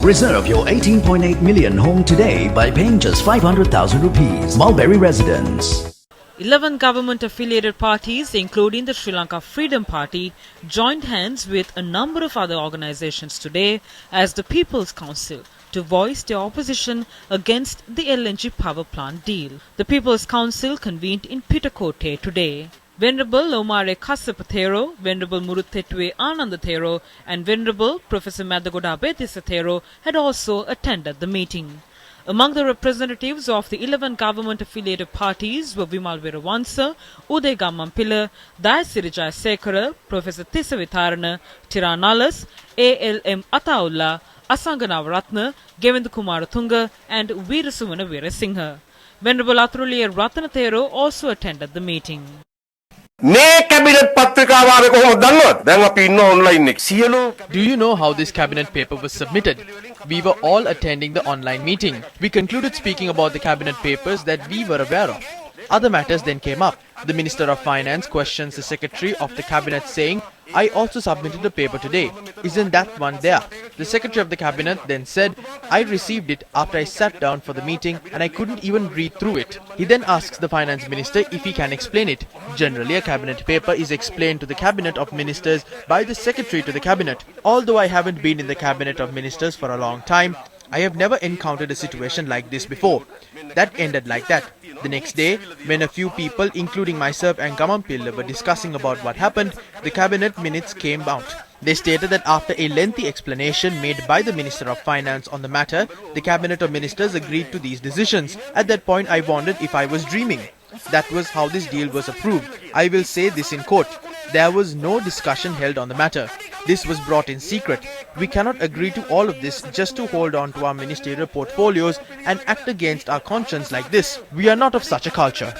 Reserve your 18.8 million home today by paying just 500,000 rupees. Mulberry Residence. 11 government-affiliated parties, including the Sri Lanka Freedom Party, joined hands with a number of other organizations today as the People's Council to voice their opposition against the LNG power plant deal. The People's Council convened in Pitakote today. Venerable Omare Kassapathero, Venerable Muruthetwe Anandathero and Venerable Professor Madagoda Abetisathero had also attended the meeting. Among the representatives of the 11 government-affiliated parties were Vimal Weerawansa, Uday Gammampilla, Dayasiri Jayasekara, Professor Tissa Vitharana, Tiranalas, ALM Ataullah, Asanga Navaratna, Govinda Kumaratunga and Veerasumana Veerasinghe. Venerable Athuruliya Ratanathero also attended the meeting. Do you know how this cabinet paper was submitted? We were all attending the online meeting. We concluded speaking about the cabinet papers that we were aware of. Other matters then came up. The Minister of Finance questions the Secretary of the Cabinet saying, "I also submitted a paper today. Isn't that one there?" The Secretary of the Cabinet then said, "I received it after I sat down for the meeting and I couldn't even read through it." He then asks the Finance Minister if he can explain it. Generally, a cabinet paper is explained to the Cabinet of Ministers by the Secretary to the Cabinet. Although I haven't been in the Cabinet of Ministers for a long time, I have never encountered a situation like this before. That ended like that. The next day, when a few people, including myself and Gammampilla, were discussing about what happened, the cabinet minutes came out. They stated that after a lengthy explanation made by the Minister of Finance on the matter, the Cabinet of Ministers agreed to these decisions. At that point, I wondered if I was dreaming. That was how this deal was approved. I will say this in court. There was no discussion held on the matter. This was brought in secret. We cannot agree to all of this just to hold on to our ministerial portfolios and act against our conscience like this. We are not of such a culture.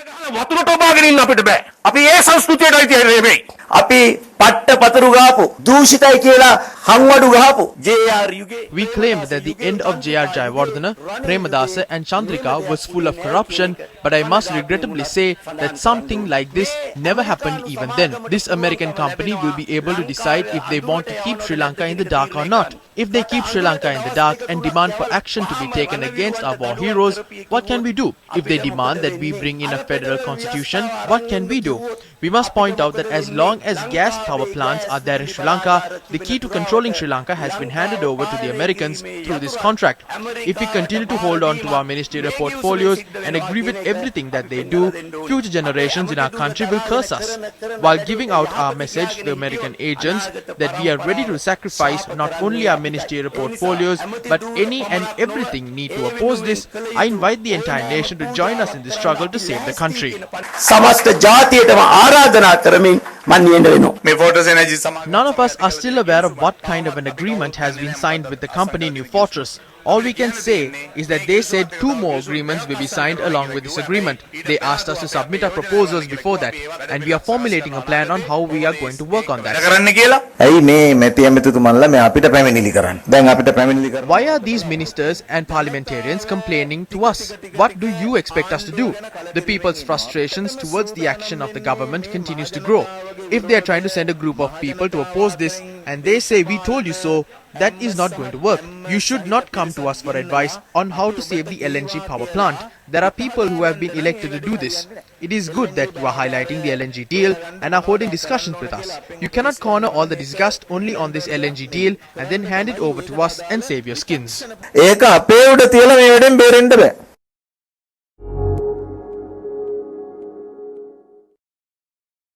We claimed that the end of J.R. Jayawardena, Premadasa and Chandrika was full of corruption, but I must regrettably say that something like this never happened even then. This American company will be able to decide if they want to keep Sri Lanka in the dark or not. If they keep Sri Lanka in the dark and demand for action to be taken against our war heroes, what can we do? If they demand that we bring in a federal constitution, what can we do? We must point out that as long as gas power plants are there in Sri Lanka, the key to controlling Sri Lanka has been handed over to the Americans through this contract. If we continue to hold on to our ministerial portfolios and agree with everything that they do, future generations in our country will curse us. While giving out our message to the American agents that we are ready to sacrifice not only our ministerial portfolios but any and everything need to oppose this, I invite the entire nation to join us in this struggle to save the country. None of us are still aware of what kind of an agreement has been signed with the company New Fortress. All we can say is that they said 2 more agreements will be signed along with this agreement. They asked us to submit our proposals before that, and we are formulating a plan on how we are going to work on that. Why are these ministers and parliamentarians complaining to us? What do you expect us to do? The people's frustrations towards the action of the government continues to grow. If they are trying to send a group of people to oppose this and they say we told you so, that is not going to work. You should not come to us for advice on how to save the LNG power plant. There are people who have been elected to do this. It is good that you are highlighting the LNG deal and are holding discussions with us. You cannot corner all the disgust only on this LNG deal and then hand it over to us and save your skins.